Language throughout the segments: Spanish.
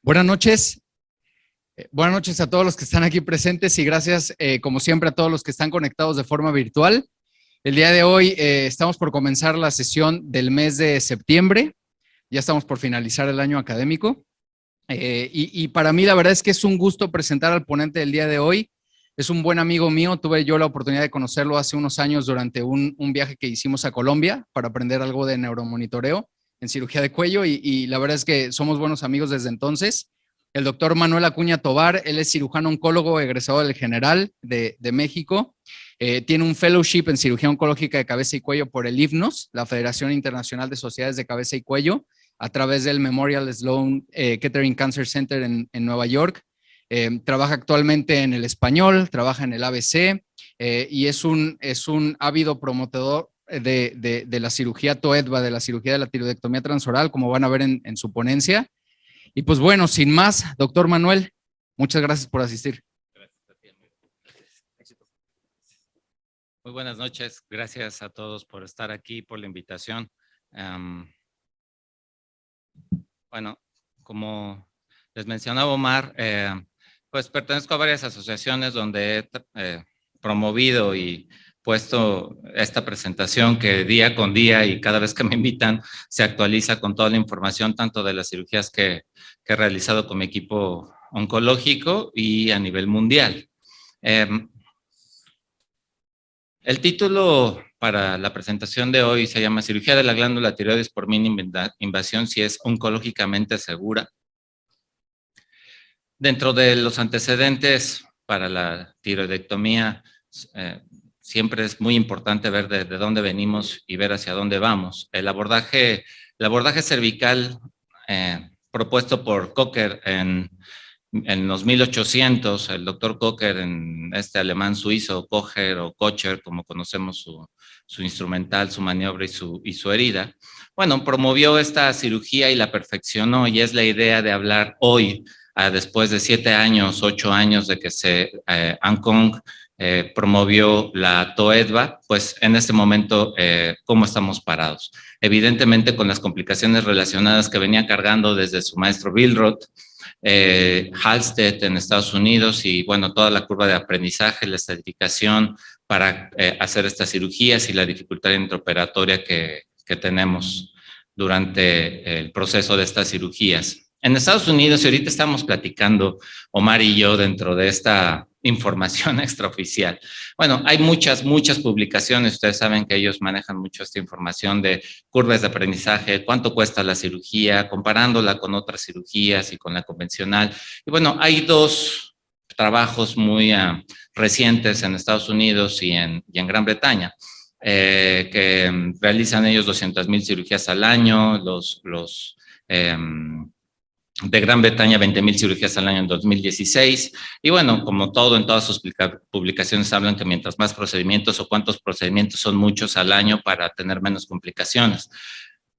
Buenas noches. Buenas noches a todos los que están aquí presentes y gracias, como siempre, a todos los que están conectados de forma virtual. El día de hoy estamos por comenzar la sesión del mes de septiembre. Ya estamos por finalizar el año académico. Y para mí la verdad es que es un gusto presentar al ponente del día de hoy. Es un buen amigo mío. Tuve yo la oportunidad de conocerlo hace unos años durante un viaje que hicimos a Colombia para aprender algo de neuromonitoreo en cirugía de cuello y la verdad es que somos buenos amigos desde entonces. El doctor Manuel Acuña Tobar, él es cirujano oncólogo egresado del General de México. Tiene un fellowship en cirugía oncológica de cabeza y cuello por el IFNOS, la Federación Internacional de Sociedades de Cabeza y Cuello, a través del Memorial Sloan Kettering Cancer Center en Nueva York. Trabaja actualmente en el Español, trabaja en el ABC y es un ávido promotor de la cirugía TOEDVA, de la cirugía de la tiroidectomía transoral, como van a ver en su ponencia. Y pues bueno, sin más, doctor Manuel, muchas gracias por asistir. Muy buenas noches, gracias a todos por estar aquí, por la invitación. Bueno, como les mencionaba Omar, pues pertenezco a varias asociaciones donde he promovido y puesto esta presentación que día con día y cada vez que me invitan se actualiza con toda la información tanto de las cirugías que he realizado con mi equipo oncológico y a nivel mundial. El título para la presentación de hoy se llama Cirugía de la glándula tiroides por mínima invasión si es oncológicamente segura. Dentro de los antecedentes para la tiroidectomía, siempre es muy importante ver de dónde venimos y ver hacia dónde vamos. El abordaje cervical propuesto por Kocher en los 1800, el doctor Kocher, en este alemán suizo, Kocher o Kocher, como conocemos su instrumental, su maniobra y su herida, bueno, promovió esta cirugía y la perfeccionó, y es la idea de hablar hoy, después de 7 años, 8 años de que Ancong promovió la TOEDVA, pues en este momento, ¿cómo estamos parados? Evidentemente con las complicaciones relacionadas que venía cargando desde su maestro Billroth, Halsted en Estados Unidos y bueno, toda la curva de aprendizaje, la estadificación para hacer estas cirugías y la dificultad intraoperatoria que tenemos durante el proceso de estas cirugías. En Estados Unidos, y ahorita estamos platicando, Omar y yo, dentro de esta información extraoficial. Bueno, hay muchas publicaciones, ustedes saben que ellos manejan mucho esta información de curvas de aprendizaje, cuánto cuesta la cirugía, comparándola con otras cirugías y con la convencional. Y bueno, hay dos trabajos muy recientes en Estados Unidos y en Gran Bretaña, que realizan ellos 200,000 cirugías al año, de Gran Bretaña 20,000 cirugías al año en 2016, y bueno, como todo en todas sus publicaciones hablan que mientras más procedimientos o cuántos procedimientos son muchos al año para tener menos complicaciones.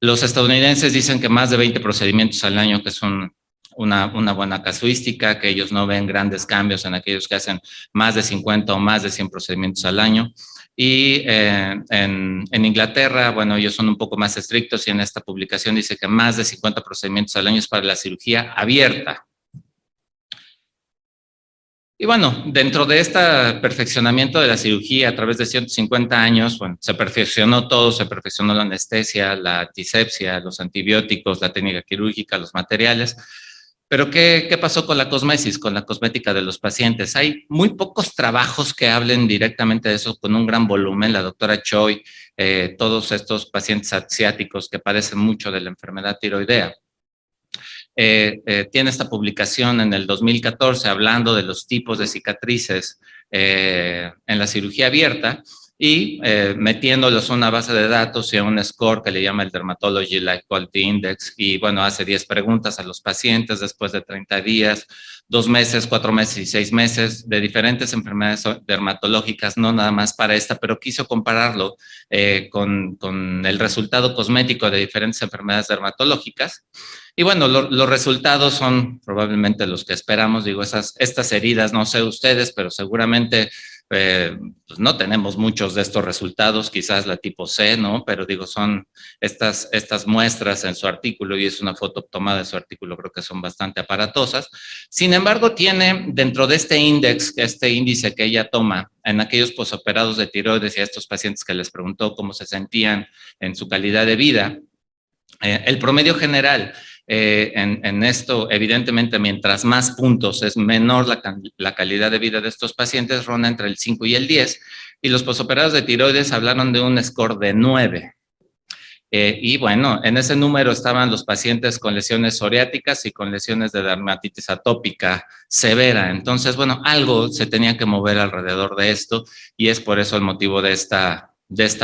Los estadounidenses dicen que más de 20 procedimientos al año, que son una buena casuística, que ellos no ven grandes cambios en aquellos que hacen más de 50 o más de 100 procedimientos al año. Y en Inglaterra, bueno, ellos son un poco más estrictos y en esta publicación dice que más de 50 procedimientos al año es para la cirugía abierta. Y bueno, dentro de este perfeccionamiento de la cirugía a través de 150 años, bueno, se perfeccionó todo, se perfeccionó la anestesia, la antisepsia, los antibióticos, la técnica quirúrgica, los materiales. Pero ¿qué pasó con la cosmesis, con la cosmética de los pacientes? Hay muy pocos trabajos que hablen directamente de eso con un gran volumen. La doctora Choi, todos estos pacientes asiáticos que padecen mucho de la enfermedad tiroidea, tiene esta publicación en el 2014 hablando de los tipos de cicatrices en la cirugía abierta y metiéndolos a una base de datos y a un score que le llama el Dermatology Life Quality Index, y bueno, hace 10 preguntas a los pacientes después de 30 días, 2 meses, 4 meses y 6 meses de diferentes enfermedades dermatológicas, no nada más para esta, pero quiso compararlo con el resultado cosmético de diferentes enfermedades dermatológicas. Y bueno, los resultados son probablemente los que esperamos. Digo, estas heridas, no sé ustedes, pero seguramente pues no tenemos muchos de estos resultados, quizás la tipo C, ¿no? Pero digo, son estas muestras en su artículo, y es una foto tomada de su artículo, creo que son bastante aparatosas. Sin embargo, tiene dentro de este índice que ella toma en aquellos posoperados de tiroides y a estos pacientes que les preguntó cómo se sentían en su calidad de vida, el promedio general en esto, evidentemente, mientras más puntos es menor la calidad de vida de estos pacientes, ronda entre el 5 y el 10, y los posoperados de tiroides hablaron de un score de 9. Y bueno, en ese número estaban los pacientes con lesiones psoriáticas y con lesiones de dermatitis atópica severa. Entonces, bueno, algo se tenía que mover alrededor de esto, y es por eso el motivo de esta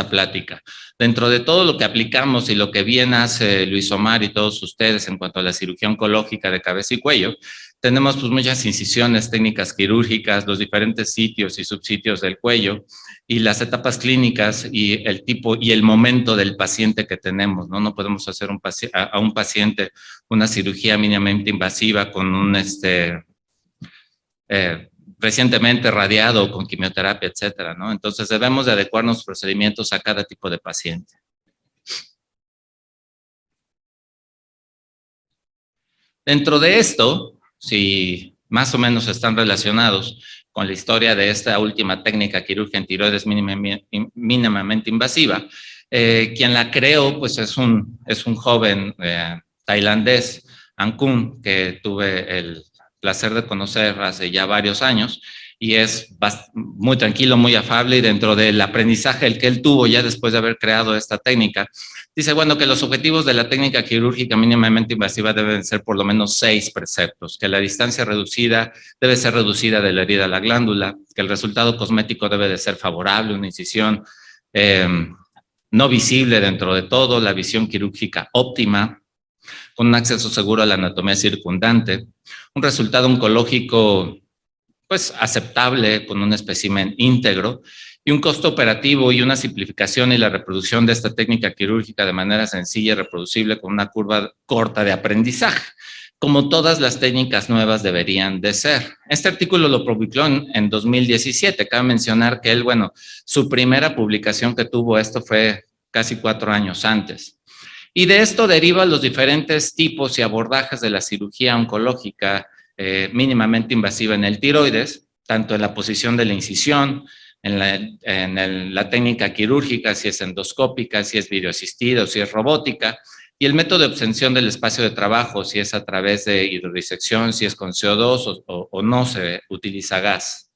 plática. Dentro de todo lo que aplicamos y lo que bien hace Luis Omar y todos ustedes en cuanto a la cirugía oncológica de cabeza y cuello, tenemos pues muchas incisiones, técnicas quirúrgicas, los diferentes sitios y subsitios del cuello, y las etapas clínicas y el tipo y el momento del paciente que tenemos, ¿no? No podemos hacer a un paciente una cirugía mínimamente invasiva con un recientemente radiado con quimioterapia, etcétera, ¿no? Entonces debemos de adecuar los procedimientos a cada tipo de paciente. Dentro de esto, si más o menos están relacionados con la historia de esta última técnica quirúrgica en tiroides mínimamente invasiva, quien la creó, pues es un joven tailandés, Ankun, que tuve el placer de conocer hace ya varios años, y es muy tranquilo, muy afable, y dentro del aprendizaje el que él tuvo ya después de haber creado esta técnica, dice, bueno, que los objetivos de la técnica quirúrgica mínimamente invasiva deben ser por lo menos 6 preceptos, que la distancia reducida debe ser reducida de la herida a la glándula, que el resultado cosmético debe de ser favorable, una incisión no visible dentro de todo, la visión quirúrgica óptima, con un acceso seguro a la anatomía circundante, un resultado oncológico pues aceptable con un espécimen íntegro, y un costo operativo y una simplificación y la reproducción de esta técnica quirúrgica de manera sencilla y reproducible con una curva corta de aprendizaje, como todas las técnicas nuevas deberían de ser. Este artículo lo publicó en 2017. Cabe mencionar que él, bueno, su primera publicación que tuvo esto fue casi 4 años antes. Y de esto derivan los diferentes tipos y abordajes de la cirugía oncológica mínimamente invasiva en el tiroides, tanto en la posición de la incisión, en la técnica quirúrgica, si es endoscópica, si es videoasistida o si es robótica, y el método de obtención del espacio de trabajo, si es a través de hidrodisección, si es con CO2 o no se utiliza gas.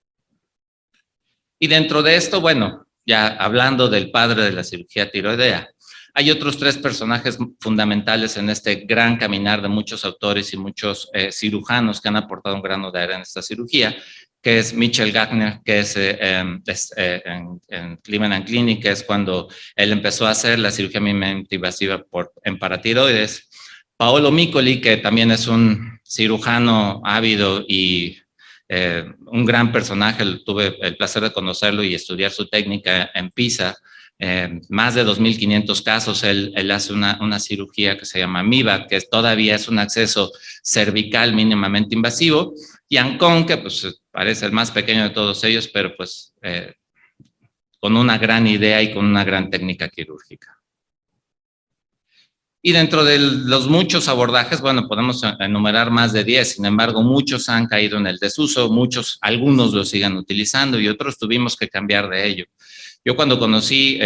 Y dentro de esto, bueno, ya hablando del padre de la cirugía tiroidea, hay otros 3 personajes fundamentales en este gran caminar de muchos autores y muchos cirujanos que han aportado un grano de arena en esta cirugía, que es Michel Gagner, que es en Cleveland Clinic, que es cuando él empezó a hacer la cirugía mínimamente invasiva en paratiroides. Paolo Miccoli, que también es un cirujano ávido y un gran personaje, tuve el placer de conocerlo y estudiar su técnica en Pisa. Más de 2.500 casos, él hace una cirugía que se llama MIVAC, que todavía es un acceso cervical mínimamente invasivo, y Ancon, que pues parece el más pequeño de todos ellos, pero pues con una gran idea y con una gran técnica quirúrgica. Y dentro de los muchos abordajes, bueno, podemos enumerar más de 10, sin embargo, muchos han caído en el desuso, algunos lo siguen utilizando y otros tuvimos que cambiar de ello. Yo cuando conocí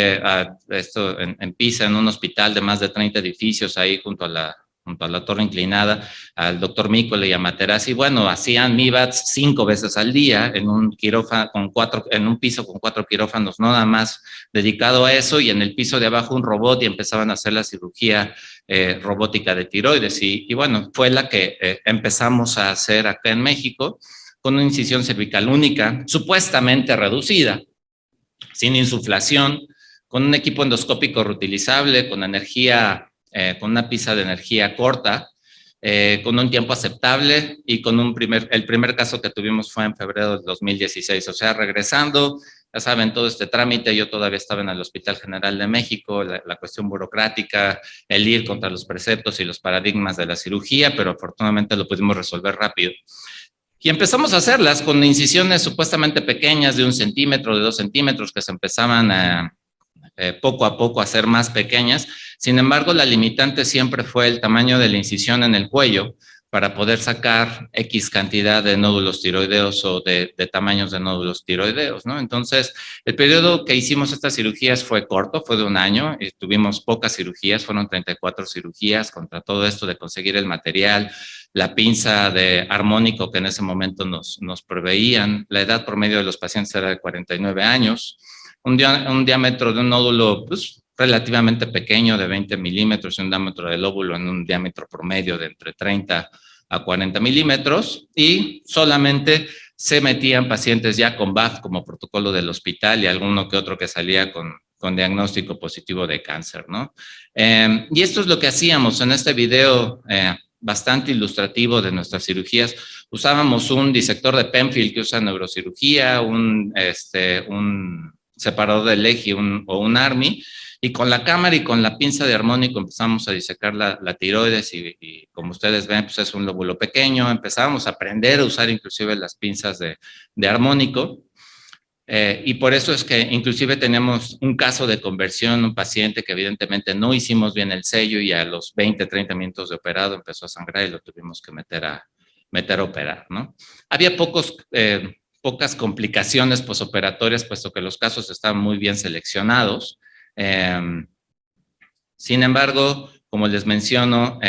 esto en Pisa, en un hospital de más de 30 edificios, ahí junto a la torre inclinada, al doctor Miccoli y a Materazzi, bueno, hacían MIVATs 5 veces al día en un quirófano en un piso con 4 quirófanos, no nada más dedicado a eso, y en el piso de abajo un robot, y empezaban a hacer la cirugía robótica de tiroides, y bueno, fue la que empezamos a hacer acá en México, con una incisión cervical única, supuestamente reducida, sin insuflación, con un equipo endoscópico reutilizable, con energía, con una pista de energía corta, con un tiempo aceptable, y con el primer caso que tuvimos fue en febrero del 2016, o sea, regresando, ya saben, todo este trámite, yo todavía estaba en el Hospital General de México, la cuestión burocrática, el ir contra los preceptos y los paradigmas de la cirugía, pero afortunadamente lo pudimos resolver rápido. Y empezamos a hacerlas con incisiones supuestamente pequeñas de 1 centímetro, de 2 centímetros, que se empezaban poco a poco a ser más pequeñas. Sin embargo, la limitante siempre fue el tamaño de la incisión en el cuello para poder sacar X cantidad de nódulos tiroideos o de tamaños de nódulos tiroideos, ¿no? Entonces, el periodo que hicimos estas cirugías fue corto, fue de 1 año, y tuvimos pocas cirugías, fueron 34 cirugías contra todo esto de conseguir el material, la pinza de armónico que en ese momento nos proveían. La edad promedio de los pacientes era de 49 años, un diámetro de un nódulo pues, relativamente pequeño de 20 milímetros y un diámetro del óvulo en un diámetro promedio de entre 30 a 40 milímetros, y solamente se metían pacientes ya con BAF como protocolo del hospital y alguno que otro que salía con diagnóstico positivo de cáncer, ¿no? Y esto es lo que hacíamos en este video bastante ilustrativo de nuestras cirugías. Usábamos un disector de Penfield que usa neurocirugía, un separador de Leahy o un ARMI, y con la cámara y con la pinza de armónico empezamos a disecar la tiroides y como ustedes ven, pues es un lóbulo pequeño. Empezábamos a aprender a usar inclusive las pinzas de armónico. Y por eso es que inclusive tenemos un caso de conversión, un paciente que evidentemente no hicimos bien el sello y a los 20, 30 minutos de operado empezó a sangrar y lo tuvimos que meter a operar, ¿no? Había pocas complicaciones posoperatorias, puesto que los casos estaban muy bien seleccionados. Sin embargo, como les menciono,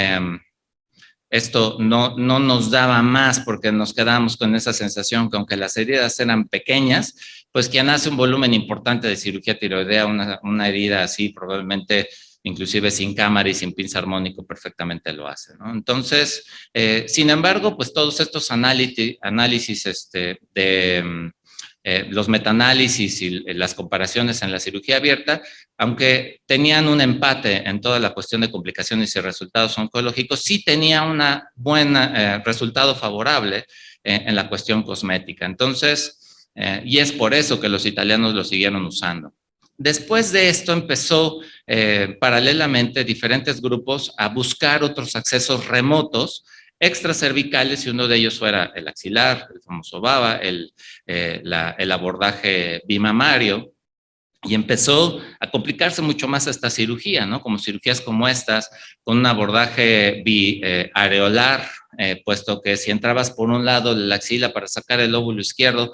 esto no nos daba más porque nos quedábamos con esa sensación que aunque las heridas eran pequeñas, pues quien hace un volumen importante de cirugía tiroidea, una herida así probablemente inclusive sin cámara y sin pinza armónico perfectamente lo hace, ¿no? Entonces, sin embargo, pues todos estos análisis de los metaanálisis y las comparaciones en la cirugía abierta, aunque tenían un empate en toda la cuestión de complicaciones y resultados oncológicos, sí tenía un buen resultado favorable en la cuestión cosmética. Entonces, y es por eso que los italianos lo siguieron usando. Después de esto empezó paralelamente diferentes grupos a buscar otros accesos remotos extracervicales, y uno de ellos fuera el axilar, el famoso BABA, el abordaje bimamario, y empezó a complicarse mucho más esta cirugía, ¿no? Como cirugías como estas, con un abordaje biareolar, puesto que si entrabas por un lado de la axila para sacar el lóbulo izquierdo,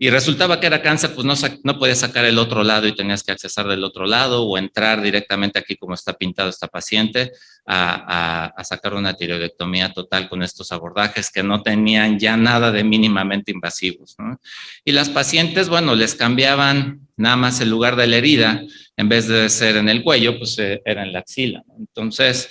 y resultaba que era cáncer, pues no podías sacar el otro lado y tenías que accesar del otro lado o entrar directamente aquí como está pintado esta paciente a sacar una tiroidectomía total con estos abordajes que no tenían ya nada de mínimamente invasivos, ¿no? Y las pacientes, bueno, les cambiaban nada más el lugar de la herida, en vez de ser en el cuello, pues era en la axila, ¿no? Entonces,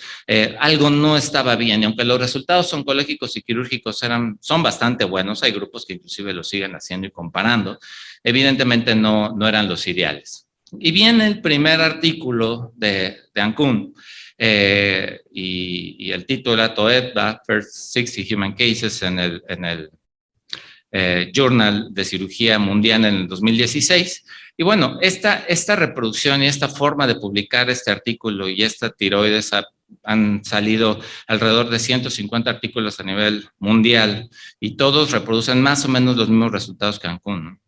algo no estaba bien, y aunque los resultados oncológicos y quirúrgicos son bastante buenos, hay grupos que inclusive lo siguen haciendo y comparando, evidentemente no eran los ideales. Y viene el primer artículo de Ancún, y el título era TOEDBA, First 60 Human Cases en el Journal de Cirugía Mundial en el 2016. Y bueno, esta reproducción y esta forma de publicar este artículo y esta tiroides han salido alrededor de 150 artículos a nivel mundial y todos reproducen más o menos los mismos resultados que Ancún, ¿no?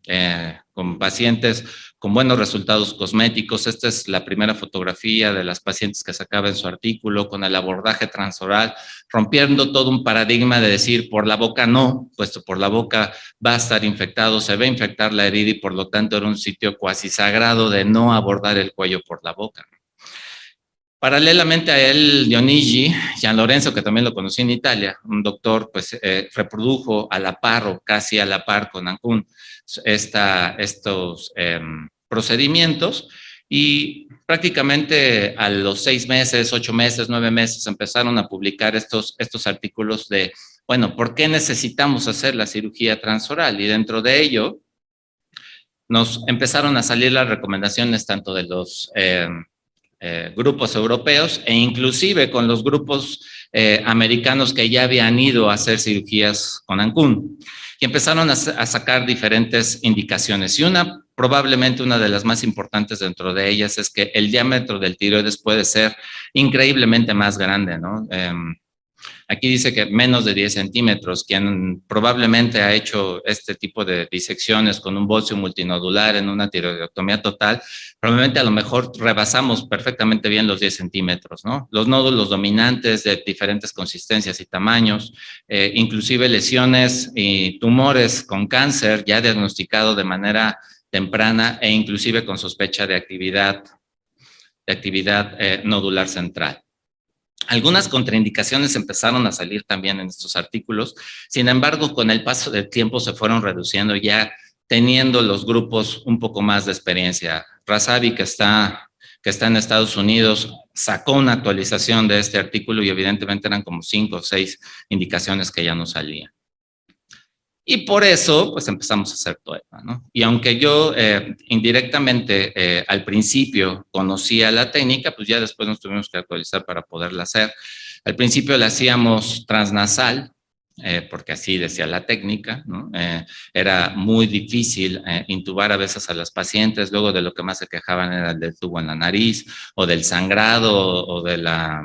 Con pacientes con buenos resultados cosméticos. Esta es la primera fotografía de las pacientes que sacaba en su artículo con el abordaje transoral, rompiendo todo un paradigma de decir por la boca no, puesto por la boca va a estar infectado, se va a infectar la herida y por lo tanto era un sitio cuasi sagrado de no abordar el cuello por la boca. Paralelamente a él, Dionigi, Gian Lorenzo, que también lo conocí en Italia, un doctor, pues reprodujo a la par o casi a la par con Ancún estos procedimientos, y prácticamente a los 6 meses, 8 meses, 9 meses empezaron a publicar estos artículos de, bueno, ¿por qué necesitamos hacer la cirugía transoral? Y dentro de ello nos empezaron a salir las recomendaciones tanto de los grupos europeos e inclusive con los grupos americanos que ya habían ido a hacer cirugías con Ancún, y empezaron a sacar diferentes indicaciones, y probablemente una de las más importantes dentro de ellas es que el diámetro del tiroides puede ser increíblemente más grande, ¿no? Aquí dice que menos de 10 centímetros. Quien probablemente ha hecho este tipo de disecciones con un bocio multinodular en una tiroidectomía total, probablemente a lo mejor rebasamos perfectamente bien los 10 centímetros, ¿no? Los nódulos dominantes de diferentes consistencias y tamaños, inclusive lesiones y tumores con cáncer ya diagnosticado de manera temprana e inclusive con sospecha de actividad nodular central. Algunas contraindicaciones empezaron a salir también en estos artículos, sin embargo, con el paso del tiempo se fueron reduciendo ya teniendo los grupos un poco más de experiencia. Razavi, que está en Estados Unidos, sacó una actualización de este artículo y evidentemente eran como 5 o 6 indicaciones que ya no salían. Y por eso, pues empezamos a hacer TOEPA, ¿no? Y aunque yo indirectamente al principio conocía la técnica, pues ya después nos tuvimos que actualizar para poderla hacer. Al principio la hacíamos transnasal, porque así decía la técnica, ¿no? Era muy difícil intubar a veces a las pacientes, luego de lo que más se quejaban era del tubo en la nariz, o del sangrado, o de la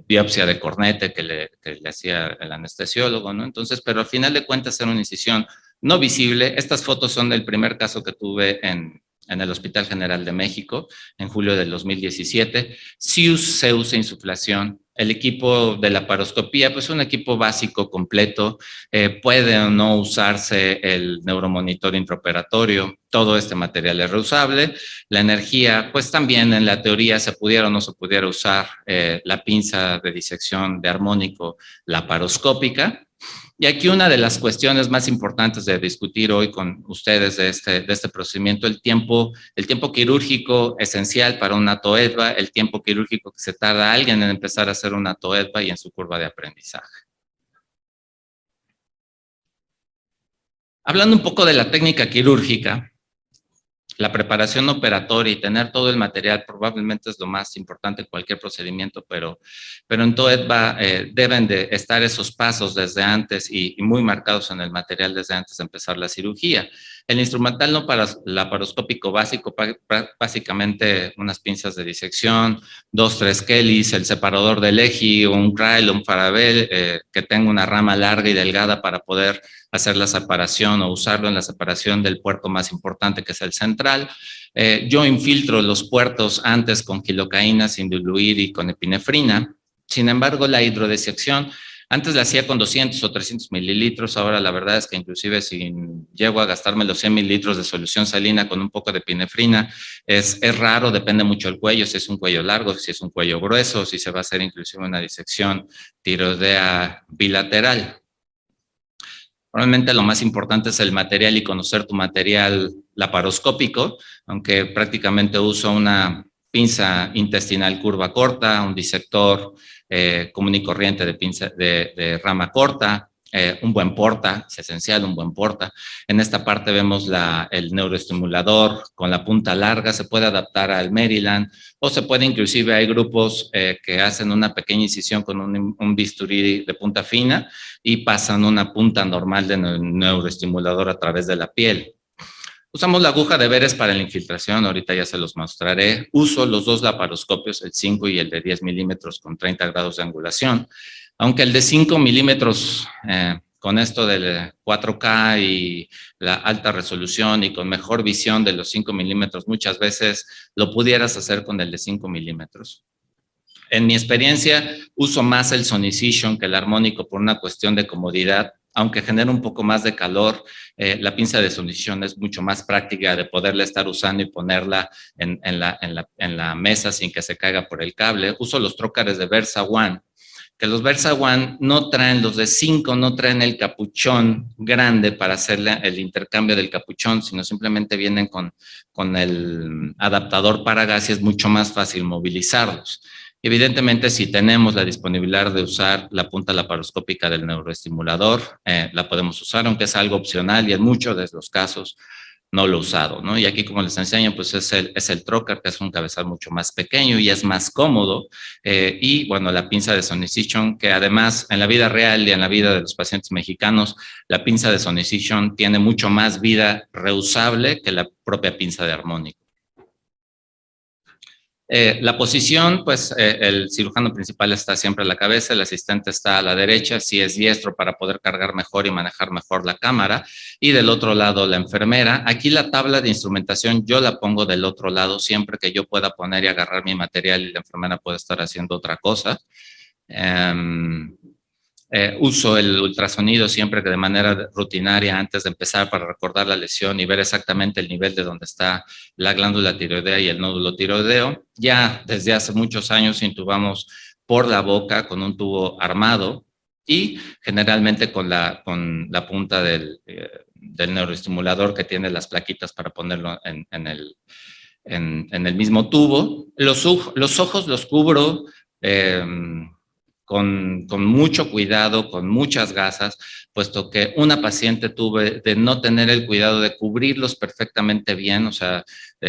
biopsia de cornete que le hacía el anestesiólogo, ¿no? Entonces, pero al final de cuentas era una incisión no visible. Estas fotos son del primer caso que tuve en el Hospital General de México, en julio del 2017. Sí se usa insuflación. El equipo de laparoscopía, pues un equipo básico, completo, puede o no usarse el neuromonitor intraoperatorio, todo este material es reusable. La energía, pues también en la teoría se pudiera o no se pudiera usar la pinza de disección de armónico laparoscópica. Y aquí una de las cuestiones más importantes de discutir hoy con ustedes de este procedimiento, el tiempo quirúrgico esencial para una TOEDVA, el tiempo quirúrgico que se tarda alguien en empezar a hacer una TOEDVA y en su curva de aprendizaje. Hablando un poco de la técnica quirúrgica, la preparación operatoria y tener todo el material probablemente es lo más importante en cualquier procedimiento, pero en TOEDVA deben de estar esos pasos desde antes y muy marcados en el material desde antes de empezar la cirugía. El instrumental no laparoscópico básico, básicamente unas pinzas de disección, 2, 3 Kellys, el separador de Leji, un Crail, un Farabel, que tenga una rama larga y delgada para poder hacer la separación o usarlo en la separación del puerto más importante, que es el central. Yo infiltro los puertos antes con quilocaína sin diluir y con epinefrina. Sin embargo, la hidrodisección antes la hacía con 200 o 300 mililitros, ahora la verdad es que inclusive si llego a gastarme los 100 mililitros de solución salina con un poco de epinefrina, es raro, depende mucho del cuello, si es un cuello largo, si es un cuello grueso, si se va a hacer inclusive una disección tiroidea bilateral. Probablemente lo más importante es el material y conocer tu material laparoscópico, aunque prácticamente uso una pinza intestinal curva corta, un disector común y corriente de rama corta, un buen porta, es esencial, un buen porta. En esta parte vemos el neuroestimulador con la punta larga, se puede adaptar al Maryland o se puede inclusive, hay grupos que hacen una pequeña incisión con un bisturí de punta fina y pasan una punta normal de neuroestimulador a través de la piel. Usamos la aguja de Veres para la infiltración, ahorita ya se los mostraré. Uso los dos laparoscopios, el 5 y el de 10 milímetros con 30 grados de angulación, aunque el de 5 milímetros con esto del 4K y la alta resolución y con mejor visión de los 5 milímetros, muchas veces lo pudieras hacer con el de 5 milímetros. En mi experiencia, uso más el Sonicision que el armónico por una cuestión de comodidad, aunque genera un poco más de calor. La pinza de Sonicision es mucho más práctica de poderla estar usando y ponerla en la mesa sin que se caiga por el cable. Uso los trócares de Versa One, que los Versa One no traen, los de 5 no traen el capuchón grande para hacer el intercambio del capuchón, sino simplemente vienen con el adaptador para gas y es mucho más fácil movilizarlos. Evidentemente, si tenemos la disponibilidad de usar la punta laparoscópica del neuroestimulador, la podemos usar, aunque es algo opcional y en muchos de los casos no lo he usado, ¿no? Y aquí, como les enseño, pues es el trocar, que es un cabezal mucho más pequeño y es más cómodo. Y bueno, la pinza de Sonicision, que además en la vida real y en la vida de los pacientes mexicanos, la pinza de Sonicision tiene mucho más vida reusable que la propia pinza de armónico. La posición, pues el cirujano principal está siempre a la cabeza, el asistente está a la derecha, si es diestro para poder cargar mejor y manejar mejor la cámara, y del otro lado la enfermera. Aquí la tabla de instrumentación yo la pongo del otro lado siempre que yo pueda poner y agarrar mi material y la enfermera puede estar haciendo otra cosa. Uso el ultrasonido siempre que de manera rutinaria antes de empezar para recordar la lesión y ver exactamente el nivel de donde está la glándula tiroidea y el nódulo tiroideo. Ya desde hace muchos años intubamos por la boca con un tubo armado y generalmente con la punta del neuroestimulador que tiene las plaquitas para ponerlo en el mismo tubo. Los ojos los cubro con mucho cuidado, con muchas gasas, puesto que una paciente tuve de no tener el cuidado de cubrirlos perfectamente bien, o sea,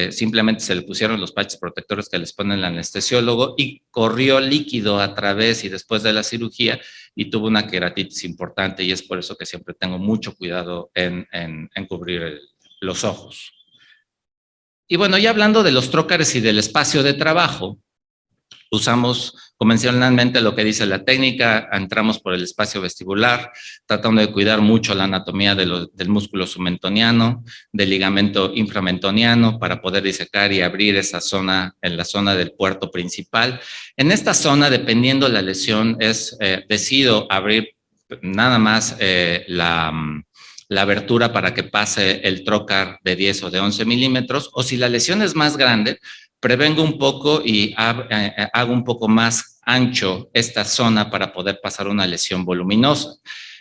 simplemente se le pusieron los patches protectores que les pone el anestesiólogo y corrió líquido a través y después de la cirugía y tuvo una queratitis importante y es por eso que siempre tengo mucho cuidado en cubrir los ojos. Y bueno, ya hablando de los trócares y del espacio de trabajo, usamos convencionalmente lo que dice la técnica, entramos por el espacio vestibular, tratando de cuidar mucho la anatomía del músculo submentoniano, del ligamento inframentoniano, para poder disecar y abrir esa zona, en la zona del puerto principal. En esta zona, dependiendo la lesión, decido abrir nada más la abertura para que pase el trócar de 10 o de 11 milímetros, o si la lesión es más grande, prevengo un poco y hago un poco más ancho esta zona para poder pasar una lesión voluminosa.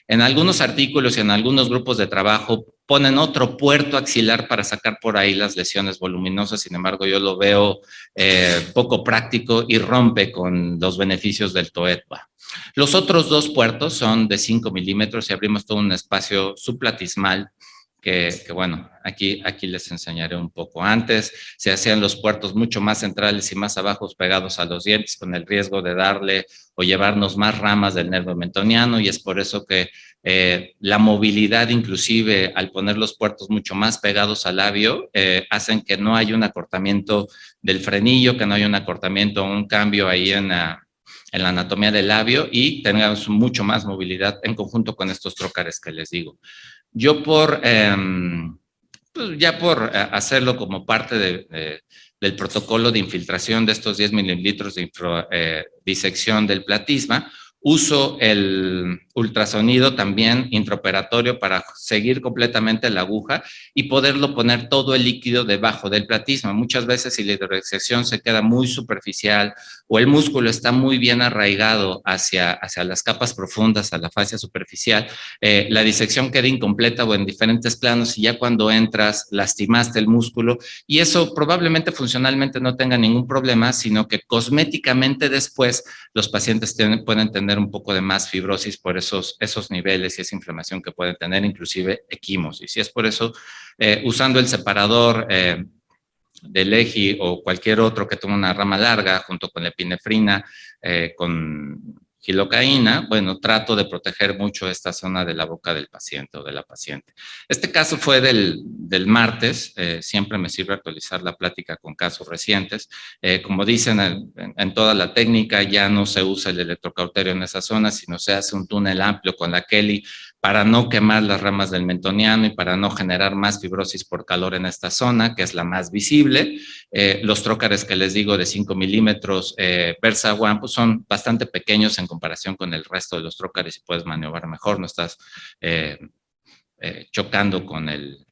En algunos artículos y en algunos grupos de trabajo ponen otro puerto axilar para sacar por ahí las lesiones voluminosas, sin embargo yo lo veo poco práctico y rompe con los beneficios del TOETBA. Los otros dos puertos son de 5 milímetros y abrimos todo un espacio subplatismal que bueno, aquí les enseñaré un poco. Antes se hacían los puertos mucho más centrales y más abajo pegados a los dientes con el riesgo de darle o llevarnos más ramas del nervio mentoniano y es por eso que la movilidad inclusive al poner los puertos mucho más pegados al labio hacen que no haya un acortamiento del frenillo, que no haya un acortamiento o un cambio ahí en la anatomía del labio y tengamos mucho más movilidad en conjunto con estos trócares que les digo. Yo por hacerlo como parte del protocolo de infiltración de estos 10 mililitros de disección del platisma, uso el ultrasonido también intraoperatorio para seguir completamente la aguja y poderlo poner todo el líquido debajo del platisma. Muchas veces si la hidrodisección se queda muy superficial o el músculo está muy bien arraigado hacia las capas profundas, a la fascia superficial, la disección queda incompleta o en diferentes planos y ya cuando entras lastimaste el músculo y eso probablemente funcionalmente no tenga ningún problema, sino que cosméticamente después los pacientes pueden tener un poco de más fibrosis por esos niveles y esa inflamación que pueden tener, inclusive equimosis. Y es por eso, usando el separador del EGI o cualquier otro que tome una rama larga, junto con la epinefrina, con xilocaína, bueno, trato de proteger mucho esta zona de la boca del paciente o de la paciente. Este caso fue del martes, siempre me sirve actualizar la plática con casos recientes. Como dicen en toda la técnica, ya no se usa el electrocauterio en esa zona, sino se hace un túnel amplio con la Kelly para no quemar las ramas del mentoniano y para no generar más fibrosis por calor en esta zona, que es la más visible. Los trócares que les digo de 5 milímetros Versa One pues son bastante pequeños en comparación con el resto de los trócares y puedes maniobrar mejor, no estás chocando con el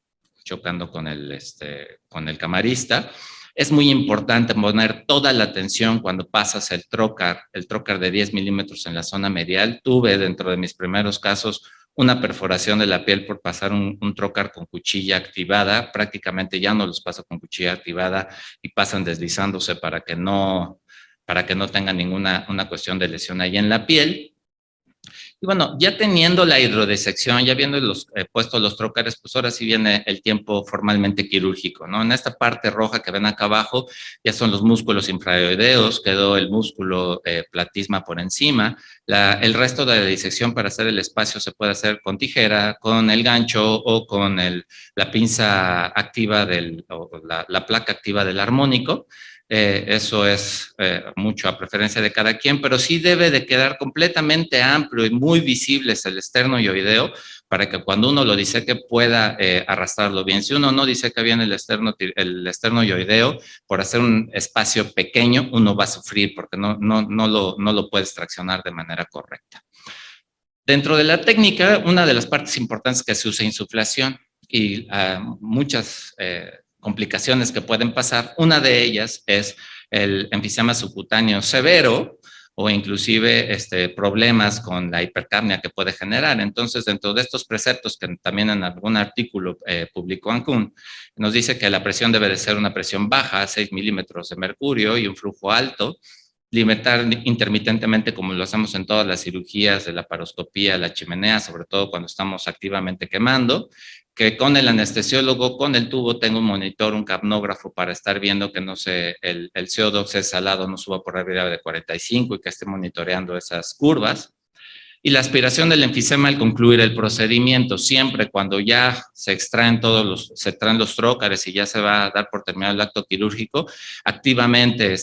camarista. Es muy importante poner toda la atención cuando pasas el trócar de 10 milímetros en la zona medial. Tuve dentro de mis primeros casos una perforación de la piel por pasar un trócar con cuchilla activada. Prácticamente ya no los paso con cuchilla activada y pasan deslizándose para que no tengan ninguna cuestión de lesión ahí en la piel. Y bueno, ya teniendo la hidrodisección, ya habiendo puesto los trócares, pues ahora sí viene el tiempo formalmente quirúrgico, ¿no? En esta parte roja que ven acá abajo ya son los músculos infraoideos, quedó el músculo platisma por encima. El resto de la disección para hacer el espacio se puede hacer con tijera, con el gancho o con la pinza activa la placa activa del armónico. Eso es mucho a preferencia de cada quien, pero sí debe de quedar completamente amplio y muy visible el esternoioideo para que cuando uno lo diseque pueda arrastrarlo bien. Si uno no diseca bien el esternoioideo, por hacer un espacio pequeño, uno va a sufrir porque no lo puede extraccionar de manera correcta. Dentro de la técnica, una de las partes importantes que se usa insuflación y muchas complicaciones que pueden pasar, una de ellas es el enfisema subcutáneo severo o inclusive problemas con la hipercapnia que puede generar. Entonces, dentro de estos preceptos que también en algún artículo publicó Ancún, nos dice que la presión debe de ser una presión baja, 6 milímetros de mercurio y un flujo alto, limitar intermitentemente como lo hacemos en todas las cirugías de la laparoscopía, la chimenea, sobre todo cuando estamos activamente quemando, que con el anestesiólogo, con el tubo, tengo un monitor, un capnógrafo para estar viendo que no se, el CO2 es salado, no suba por arriba de 45 y que esté monitoreando esas curvas. Y la aspiración del enfisema al concluir el procedimiento, siempre cuando ya se traen los trócares y ya se va a dar por terminado el acto quirúrgico, activamente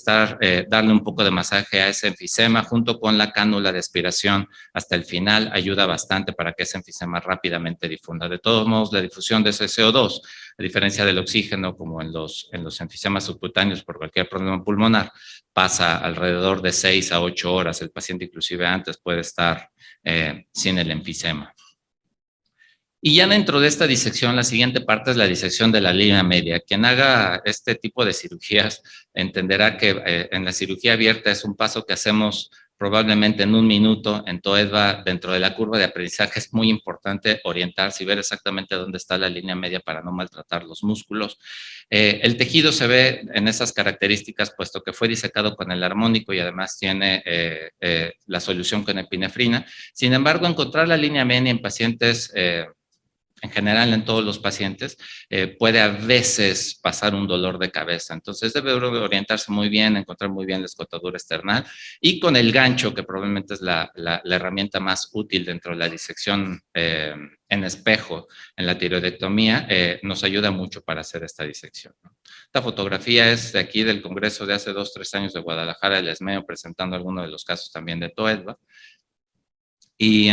darle un poco de masaje a ese enfisema junto con la cánula de aspiración hasta el final, ayuda bastante para que ese enfisema rápidamente difunda. De todos modos, la difusión de ese CO2, a diferencia del oxígeno, como en los enfisemas subcutáneos por cualquier problema pulmonar, pasa alrededor de 6 a 8 horas. El paciente inclusive antes puede estar sin el enfisema. Y ya dentro de esta disección, la siguiente parte es la disección de la línea media. Quien haga este tipo de cirugías entenderá que en la cirugía abierta es un paso que hacemos probablemente en un minuto. Entonces, dentro de la curva de aprendizaje es muy importante orientarse y ver exactamente dónde está la línea media para no maltratar los músculos. El tejido se ve en esas características, puesto que fue disecado con el armónico y además tiene la solución con epinefrina. Sin embargo, encontrar la línea media en pacientes en general en todos los pacientes, puede a veces pasar un dolor de cabeza. Entonces debe orientarse muy bien, encontrar muy bien la escotadura external y con el gancho, que probablemente es la herramienta más útil dentro de la disección en espejo en la tiroidectomía, nos ayuda mucho para hacer esta disección, ¿no? Esta fotografía es de aquí del Congreso de hace 2-3 años de Guadalajara, el ESMEO, presentando algunos de los casos también de TOEDVA. Y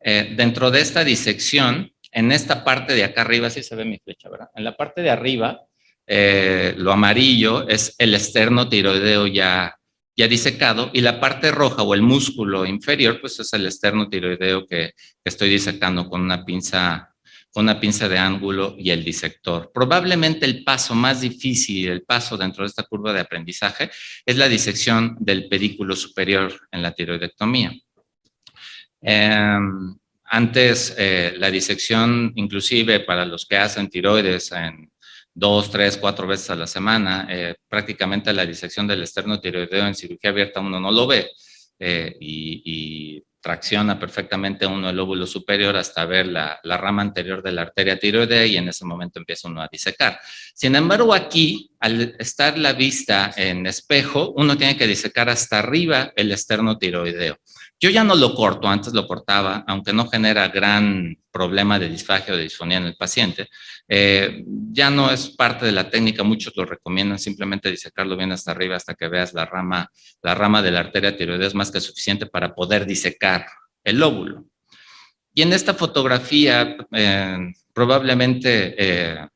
dentro de esta disección, en esta parte de acá arriba, sí se ve mi flecha, ¿verdad? En la parte de arriba, lo amarillo es el esternotiroideo ya disecado, y la parte roja o el músculo inferior, pues es el esternotiroideo que estoy disecando con una pinza de ángulo y el disector. Probablemente el paso más difícil, el paso dentro de esta curva de aprendizaje, es la disección del pedículo superior en la tiroidectomía. Antes, la disección, inclusive para los que hacen tiroides en 2, 3, 4 veces a la semana, prácticamente la disección del esternotiroideo en cirugía abierta uno no lo ve y tracciona perfectamente uno el lóbulo superior hasta ver la rama anterior de la arteria tiroidea y en ese momento empieza uno a disecar. Sin embargo, aquí, al estar la vista en espejo, uno tiene que disecar hasta arriba el esternotiroideo. Yo ya no lo corto, antes lo cortaba, aunque no genera gran problema de disfagia o de disfonía en el paciente. Ya no es parte de la técnica, muchos lo recomiendan, simplemente disecarlo bien hasta arriba hasta que veas la rama de la arteria tiroidea, es más que suficiente para poder disecar el lóbulo. Y en esta fotografía probablemente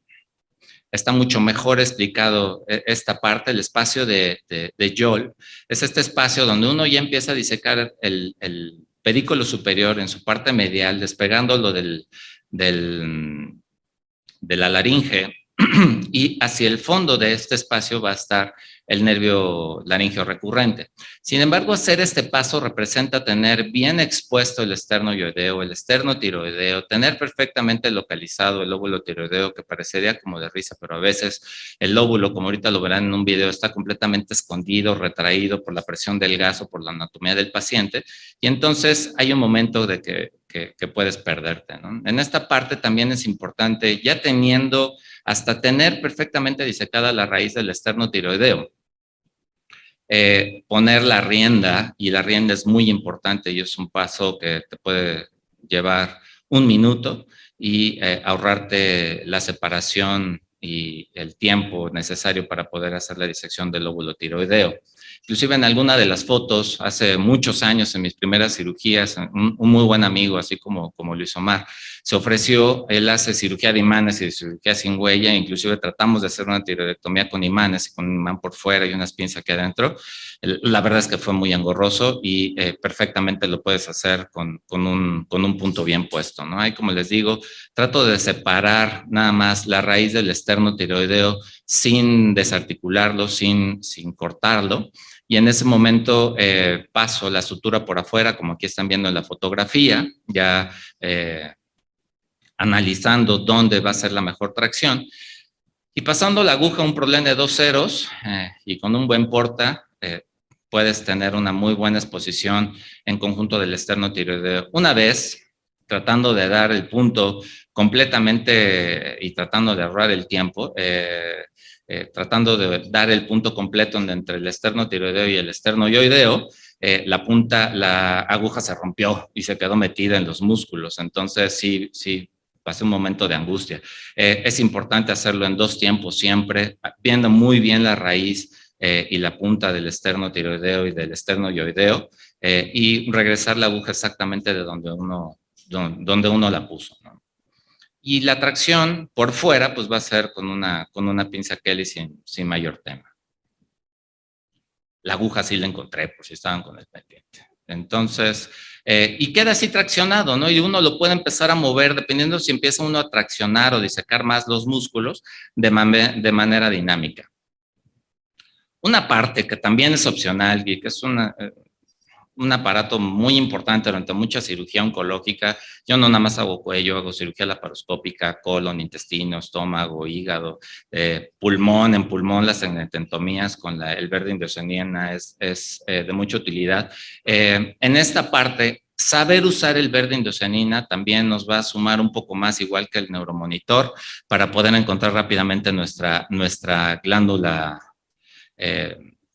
está mucho mejor explicado esta parte, el espacio de Joll. Es este espacio donde uno ya empieza a disecar el pedículo superior en su parte medial, despegándolo de la laringe, y hacia el fondo de este espacio va a estar el nervio laríngeo recurrente. Sin embargo, hacer este paso representa tener bien expuesto el esternoioideo, el esternotiroideo, tener perfectamente localizado el lóbulo tiroideo, que parecería como de risa, pero a veces el lóbulo, como ahorita lo verán en un video, está completamente escondido, retraído por la presión del gas o por la anatomía del paciente, y entonces hay un momento de que puedes perderte, ¿no? En esta parte también es importante, ya teniendo hasta tener perfectamente disecada la raíz del esternotiroideo, poner la rienda, y la rienda es muy importante y es un paso que te puede llevar un minuto y ahorrarte la separación y el tiempo necesario para poder hacer la disección del lóbulo tiroideo. Inclusive en alguna de las fotos, hace muchos años, en mis primeras cirugías, un muy buen amigo, así como Luis Omar, se ofreció, él hace cirugía de imanes y cirugía sin huella, inclusive tratamos de hacer una tiroidectomía con imanes, con un imán por fuera y unas pinzas aquí adentro. La verdad es que fue muy engorroso y perfectamente lo puedes hacer con un punto bien puesto, ¿no? Ahí, como les digo, trato de separar nada más la raíz del externo tiroideo sin desarticularlo, sin cortarlo. Y en ese momento paso la sutura por afuera, como aquí están viendo en la fotografía, ya analizando dónde va a ser la mejor tracción. Y pasando la aguja un problema de 2 ceros y con un buen porta, puedes tener una muy buena exposición en conjunto del externo tiroideo. Una vez tratando de dar el punto completamente y tratando de ahorrar el tiempo, tratando de dar el punto completo entre el externo tiroideo y el externo yoideo, la aguja se rompió y se quedó metida en los músculos. Entonces, sí, pasé un momento de angustia. Es importante hacerlo en 2 tiempos siempre, viendo muy bien la raíz y la punta del externo tiroideo y del externo yoideo, y regresar la aguja exactamente de donde uno la puso, ¿no? Y la tracción por fuera, pues va a ser con una pinza Kelly sin mayor tema. La aguja sí la encontré, por si estaban con el pendiente. Entonces, y queda así traccionado, ¿no? Y uno lo puede empezar a mover dependiendo si empieza uno a traccionar o disecar más los músculos de manera dinámica. Una parte que también es opcional y que es un aparato muy importante durante mucha cirugía oncológica. Yo no nada más hago cuello, hago cirugía laparoscópica, colon, intestino, estómago, hígado, pulmón. En pulmón las endotentomías con el verde indocyanina es de mucha utilidad. En esta parte, saber usar el verde indocyanina también nos va a sumar un poco más, igual que el neuromonitor, para poder encontrar rápidamente nuestra glándula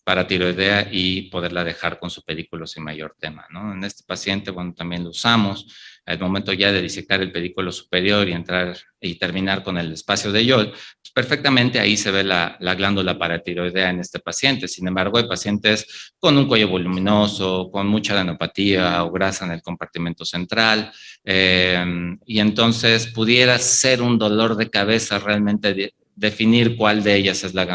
paratiroidea y poderla dejar con su pedículo sin mayor tema, ¿no? En este paciente, bueno, también lo usamos al momento ya de disecar el pedículo superior y entrar y terminar con el espacio de Yol, pues perfectamente ahí se ve la glándula paratiroidea en este paciente. Sin embargo, hay pacientes con un cuello voluminoso, con mucha adenopatía o grasa en el compartimento central, y entonces pudiera ser un dolor de cabeza realmente definir cuál de ellas es la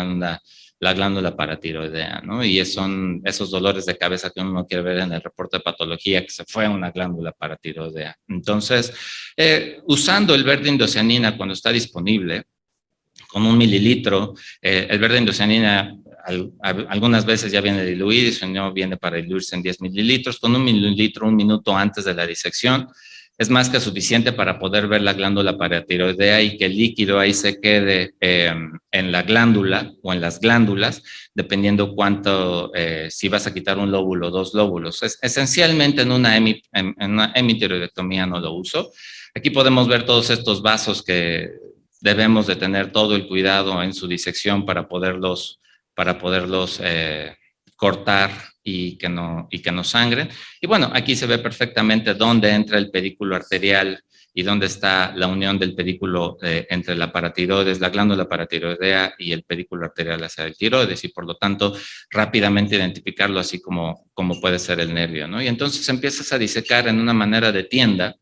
glándula paratiroidea, ¿no? Y son esos dolores de cabeza que uno no quiere ver en el reporte de patología, que se fue una glándula paratiroidea. Entonces, usando el verde indocyanina cuando está disponible, con 1 mililitro, el verde indocyanina algunas veces ya viene diluido, y si no viene para diluirse en 10 mililitros, con 1 mililitro 1 minuto antes de la disección, es más que suficiente para poder ver la glándula paratiroidea y que el líquido ahí se quede en la glándula o en las glándulas, dependiendo cuánto, si vas a quitar un lóbulo o 2 lóbulos. Esencialmente en una hemitiroidectomía no lo uso. Aquí podemos ver todos estos vasos que debemos de tener todo el cuidado en su disección para poderlos cortar y que no sangren. Y bueno, aquí se ve perfectamente dónde entra el pedículo arterial y dónde está la unión del pedículo entre la paratiroides, la glándula paratiroidea y el pedículo arterial hacia el tiroides, y por lo tanto rápidamente identificarlo así como puede ser el nervio, ¿no? Y entonces empiezas a disecar en una manera de tienda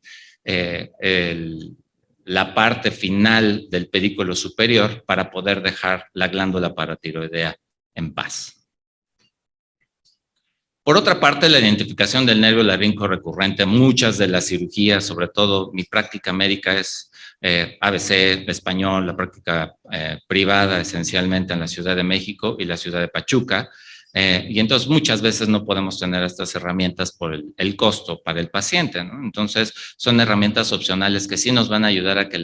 la parte final del pedículo superior para poder dejar la glándula paratiroidea en paz. Por otra parte, la identificación del nervio laringo recurrente, muchas de las cirugías, sobre todo mi práctica médica es ABC, español, la práctica privada esencialmente en la Ciudad de México y la Ciudad de Pachuca, y entonces muchas veces no podemos tener estas herramientas por el costo para el paciente, ¿no? Entonces son herramientas opcionales que sí nos van a ayudar a que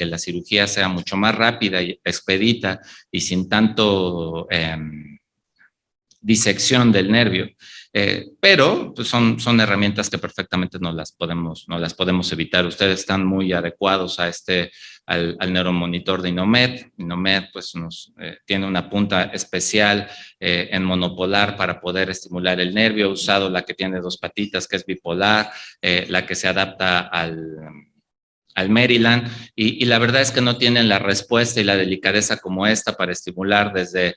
la cirugía sea mucho más rápida y expedita y sin tanto disección del nervio, pero pues son herramientas que perfectamente no las podemos evitar. Ustedes están muy adecuados al neuromonitor de Inomed. Inomed pues tiene una punta especial en monopolar para poder estimular el nervio. He usado la que tiene 2 patitas, que es bipolar, la que se adapta al Maryland, y la verdad es que no tienen la respuesta y la delicadeza como esta para estimular desde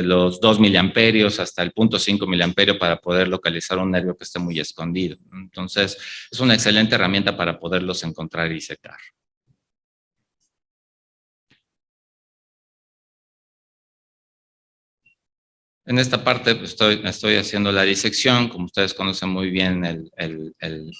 los 2 miliamperios hasta el 0.5 miliamperio para poder localizar un nervio que esté muy escondido. Entonces, es una excelente herramienta para poderlos encontrar y secar. En esta parte pues, estoy haciendo la disección, como ustedes conocen muy bien el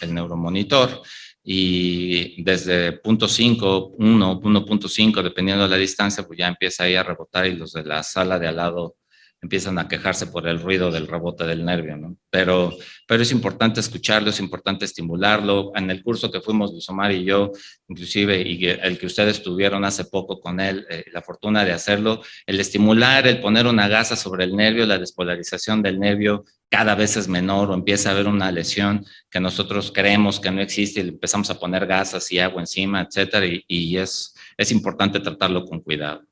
neuromonitor, y desde 0.5, 1.5, dependiendo de la distancia, pues ya empieza ahí a rebotar y los de la sala de al lado empiezan a quejarse por el ruido del rebote del nervio, ¿no? Pero es importante escucharlo, es importante estimularlo. En el curso que fuimos Luis Omar y yo, inclusive, y el que ustedes tuvieron hace poco con él, la fortuna de hacerlo, el estimular, el poner una gasa sobre el nervio, la despolarización del nervio cada vez es menor o empieza a haber una lesión que nosotros creemos que no existe y le empezamos a poner gasas y agua encima, etcétera, y es importante tratarlo con cuidado.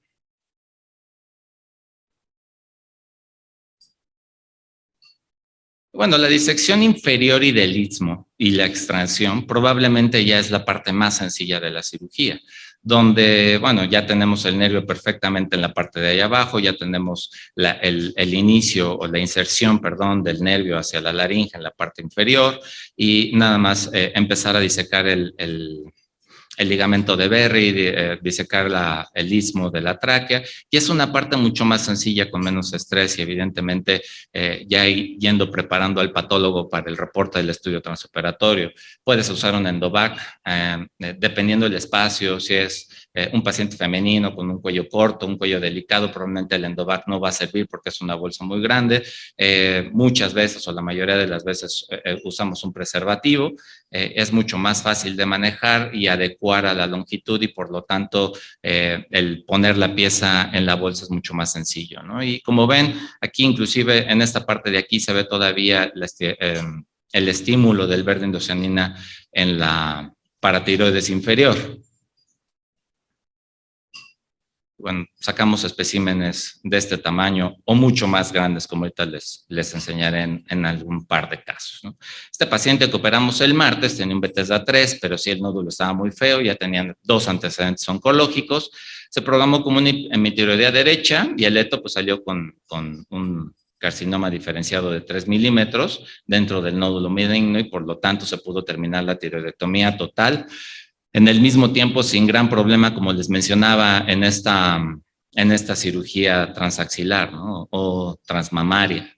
Bueno, la disección inferior y del istmo y la extracción probablemente ya es la parte más sencilla de la cirugía, donde, bueno, ya tenemos el nervio perfectamente en la parte de ahí abajo, ya tenemos el inicio o la inserción, perdón, del nervio hacia la laringe en la parte inferior y nada más empezar a disecar el ligamento de Berry, disecar el istmo de la tráquea, y es una parte mucho más sencilla, con menos estrés y evidentemente ya yendo preparando al patólogo para el reporte del estudio transoperatorio. Puedes usar un endovac, dependiendo del espacio, si es un paciente femenino con un cuello corto, un cuello delicado, probablemente el endovac no va a servir porque es una bolsa muy grande. Muchas veces o la mayoría de las veces usamos un preservativo, es mucho más fácil de manejar y adecuar a la longitud y por lo tanto el poner la pieza en la bolsa es mucho más sencillo, ¿no? Y como ven, aquí inclusive en esta parte de aquí se ve todavía el estímulo del verde indocianina en la paratiroides inferior. Bueno, sacamos especímenes de este tamaño o mucho más grandes, como ahorita les enseñaré en algún par de casos, ¿no? Este paciente que operamos el martes tenía un Bethesda 3, pero sí el nódulo estaba muy feo, ya tenían 2 antecedentes oncológicos, se programó como una hemitiroidea derecha y el eto pues salió con un carcinoma diferenciado de 3 milímetros dentro del nódulo maligno y por lo tanto se pudo terminar la tiroidectomía total. En el mismo tiempo, sin gran problema, como les mencionaba, en esta cirugía transaxilar, ¿no? O transmamaria.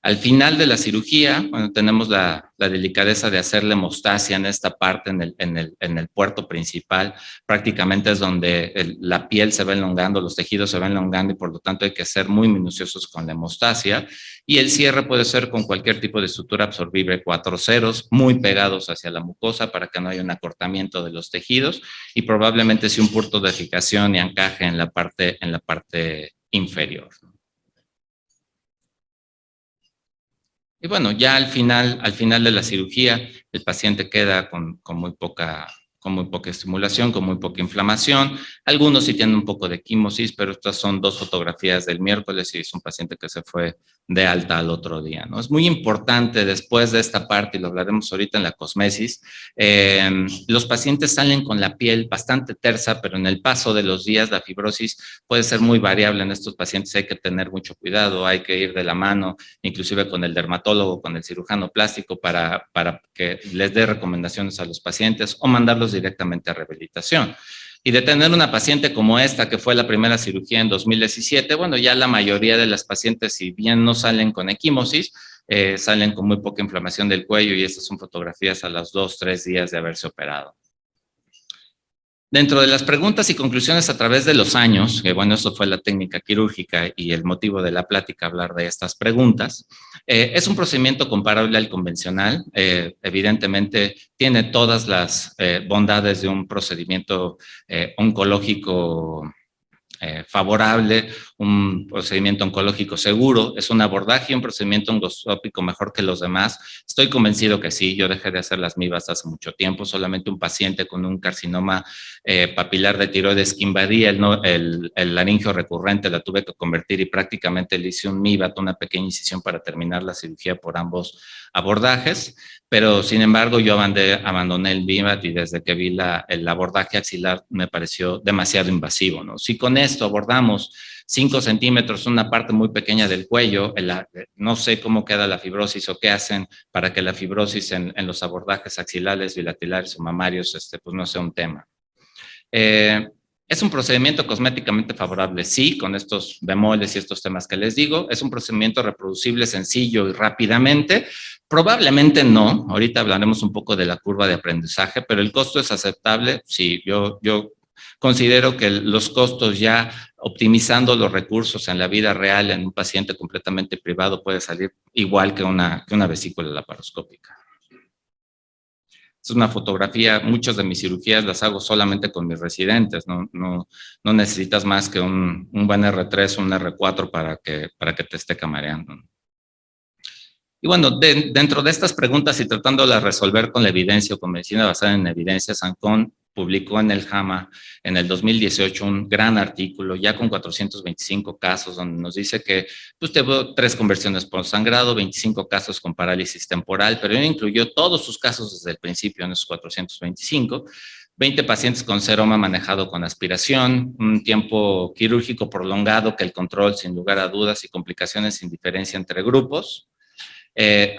Al final de la cirugía, bueno, tenemos la delicadeza de hacerle hemostasia en esta parte, en el puerto principal. Prácticamente es donde la piel se va elongando, los tejidos se van elongando y por lo tanto hay que ser muy minuciosos con la hemostasia. Y el cierre puede ser con cualquier tipo de sutura absorbible 4 ceros, muy pegados hacia la mucosa para que no haya un acortamiento de los tejidos y probablemente sí un punto de fijación y encaje en la parte inferior. Y bueno, ya al final de la cirugía, el paciente queda con muy poca estimulación, con muy poca inflamación. Algunos sí tienen un poco de quimosis, pero estas son 2 fotografías del miércoles y es un paciente que se fue de alta al otro día, ¿no? Es muy importante después de esta parte, y lo hablaremos ahorita en la cosmesis, los pacientes salen con la piel bastante tersa, pero en el paso de los días la fibrosis puede ser muy variable en estos pacientes, hay que tener mucho cuidado, hay que ir de la mano, inclusive con el dermatólogo, con el cirujano plástico para que les dé recomendaciones a los pacientes o mandarlos directamente a rehabilitación. Y de tener una paciente como esta, que fue la primera cirugía en 2017, bueno, ya la mayoría de las pacientes, si bien no salen con equimosis, salen con muy poca inflamación del cuello y estas son fotografías a los 2, 3 días de haberse operado. Dentro de las preguntas y conclusiones a través de los años, que bueno, eso fue la técnica quirúrgica y el motivo de la plática, hablar de estas preguntas, es un procedimiento comparable al convencional, evidentemente tiene todas las bondades de un procedimiento oncológico favorable, un procedimiento oncológico seguro, es un abordaje y un procedimiento endoscópico mejor que los demás. Estoy convencido que sí, yo dejé de hacer las MIBAs hace mucho tiempo, solamente un paciente con un carcinoma papilar de tiroides que invadía el laringio recurrente la tuve que convertir y prácticamente le hice un MIBAT, una pequeña incisión para terminar la cirugía por ambos abordajes, pero sin embargo yo abandoné el MIBAT y desde que vi el abordaje axilar me pareció demasiado invasivo, ¿no? Si con esto abordamos 5 centímetros, una parte muy pequeña del cuello, no sé cómo queda la fibrosis o qué hacen para que la fibrosis en los abordajes axilares, bilaterales o mamarios, pues no sea un tema. Es un procedimiento cosméticamente favorable, sí, con estos bemoles y estos temas que les digo. Es un procedimiento reproducible, sencillo y rápidamente. Probablemente no, ahorita hablaremos un poco de la curva de aprendizaje, pero el costo es aceptable. Sí, yo considero que los costos ya optimizando los recursos en la vida real en un paciente completamente privado puede salir igual que una vesícula laparoscópica. Es una fotografía, muchas de mis cirugías las hago solamente con mis residentes, no necesitas más que un buen R3 o un R4 para que te esté camareando. Y bueno, dentro de estas preguntas y tratándolas de resolver con la evidencia o con medicina basada en evidencia, Ancón publicó en el JAMA en el 2018 un gran artículo ya con 425 casos donde nos dice que pues, tuvo 3 conversiones por sangrado, 25 casos con parálisis temporal, pero él incluyó todos sus casos desde el principio en esos 425, 20 pacientes con seroma manejado con aspiración, un tiempo quirúrgico prolongado que el control sin lugar a dudas y complicaciones sin diferencia entre grupos.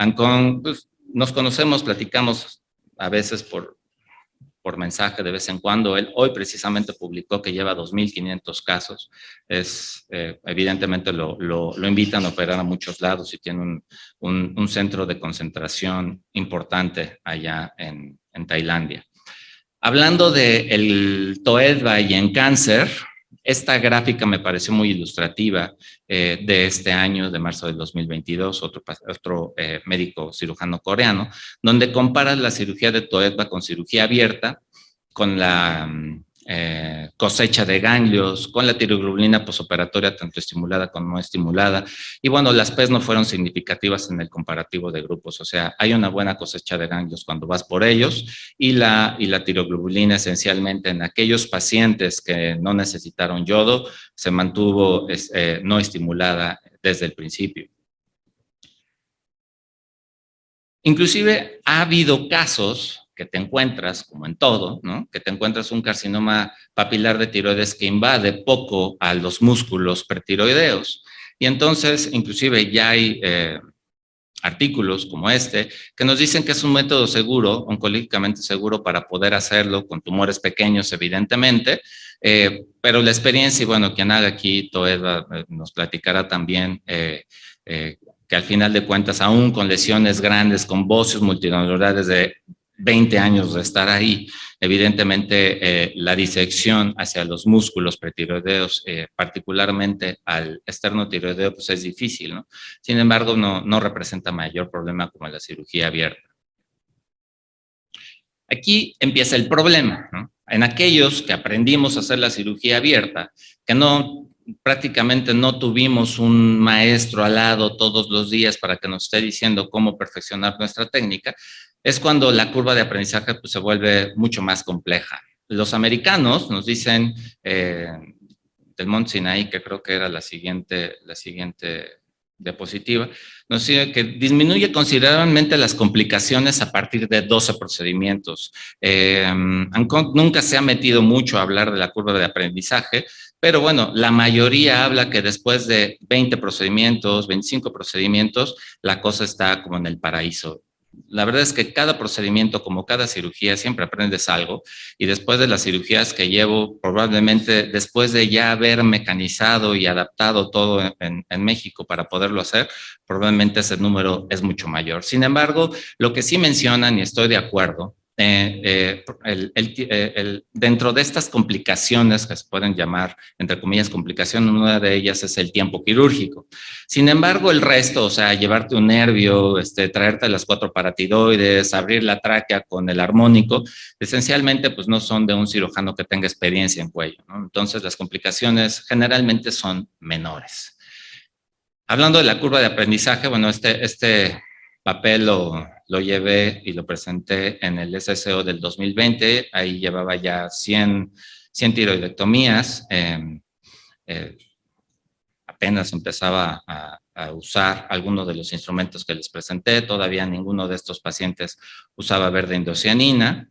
Ancón, pues, nos conocemos, platicamos a veces por mensaje de vez en cuando. Él hoy precisamente publicó que lleva 2.500 casos. Evidentemente lo invitan a operar a muchos lados y tiene un centro de concentración importante allá en Tailandia. Hablando del TOEDVA y en cáncer, esta gráfica me pareció muy ilustrativa de este año, de marzo del 2022, otro médico cirujano coreano, donde compara la cirugía de TOEDVA con cirugía abierta, con la cosecha de ganglios, con la tiroglobulina posoperatoria, tanto estimulada como no estimulada. Y bueno, las PES no fueron significativas en el comparativo de grupos, o sea, hay una buena cosecha de ganglios cuando vas por ellos y la tiroglobulina esencialmente en aquellos pacientes que no necesitaron yodo se mantuvo no estimulada desde el principio. Inclusive ha habido casos que te encuentras, como en todo, ¿no? Que te encuentras un carcinoma papilar de tiroides que invade poco a los músculos pretiroideos. Y entonces, inclusive ya hay artículos como este que nos dicen que es un método seguro, oncológicamente seguro para poder hacerlo con tumores pequeños, evidentemente, pero la experiencia, y bueno, quien haga aquí, Toeda nos platicará también que al final de cuentas, aún con lesiones grandes, con bocios multinodulares de 20 años de estar ahí, evidentemente la disección hacia los músculos pretiroideos, particularmente al esternotiroideo, pues es difícil, ¿no? Sin embargo, no representa mayor problema como la cirugía abierta. Aquí empieza el problema, ¿no? En aquellos que aprendimos a hacer la cirugía abierta, que prácticamente no tuvimos un maestro al lado todos los días para que nos esté diciendo cómo perfeccionar nuestra técnica, es cuando la curva de aprendizaje pues, se vuelve mucho más compleja. Los americanos nos dicen, del Mont Sinai, que creo que era la siguiente diapositiva, nos dice que disminuye considerablemente las complicaciones a partir de 12 procedimientos. Nunca se ha metido mucho a hablar de la curva de aprendizaje, pero bueno, la mayoría habla que después de 20 procedimientos, 25 procedimientos, la cosa está como en el paraíso. La verdad es que cada procedimiento, como cada cirugía, siempre aprendes algo y después de las cirugías que llevo, probablemente después de ya haber mecanizado y adaptado todo en México para poderlo hacer, probablemente ese número es mucho mayor. Sin embargo, lo que sí mencionan, y estoy de acuerdo, dentro de estas complicaciones que se pueden llamar, entre comillas, complicación, una de ellas es el tiempo quirúrgico. Sin embargo, el resto, o sea, llevarte un nervio, traerte las 4 paratiroides, abrir la tráquea con el armónico, esencialmente pues no son de un cirujano que tenga experiencia en cuello, ¿no? Entonces las complicaciones generalmente son menores. Hablando de la curva de aprendizaje, bueno, este papel lo llevé y lo presenté en el SSO del 2020, ahí llevaba ya 100 tiroidectomías, apenas empezaba a usar algunos de los instrumentos que les presenté, todavía ninguno de estos pacientes usaba verde indocianina.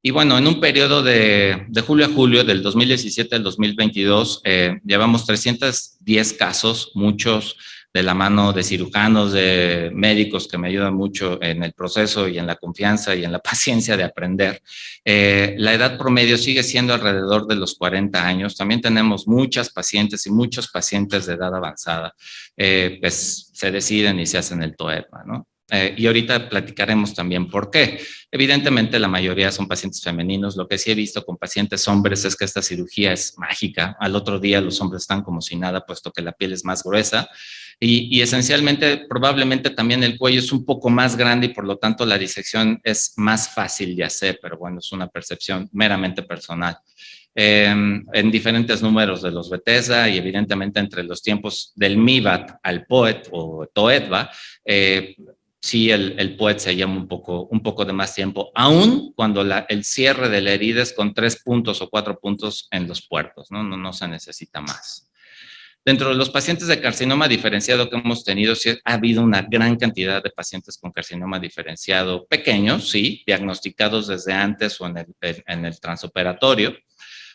Y bueno, en un periodo de julio a julio del 2017 al 2022, llevamos 310 casos, muchos de la mano de cirujanos, de médicos que me ayudan mucho en el proceso y en la confianza y en la paciencia de aprender. La edad promedio sigue siendo alrededor de los 40 años. También tenemos muchas pacientes y muchos pacientes de edad avanzada, pues se deciden y se hacen el TOEPA, ¿no? Y ahorita platicaremos también por qué. Evidentemente la mayoría son pacientes femeninos. Lo que sí he visto con pacientes hombres es que esta cirugía es mágica. Al otro día los hombres están como si nada, puesto que la piel es más gruesa y esencialmente probablemente también el cuello es un poco más grande y por lo tanto la disección es más fácil de hacer, pero bueno, es una percepción meramente personal. En diferentes números de los Bethesda y evidentemente entre los tiempos del MIVAT al POET o TOEDVA, sí, el POET se llama un poco de más tiempo, aún cuando el cierre de la herida es con 3 puntos o 4 puntos en los puertos, ¿no? No se necesita más. Dentro de los pacientes de carcinoma diferenciado que hemos tenido, sí ha habido una gran cantidad de pacientes con carcinoma diferenciado, pequeños, sí, diagnosticados desde antes o en el transoperatorio,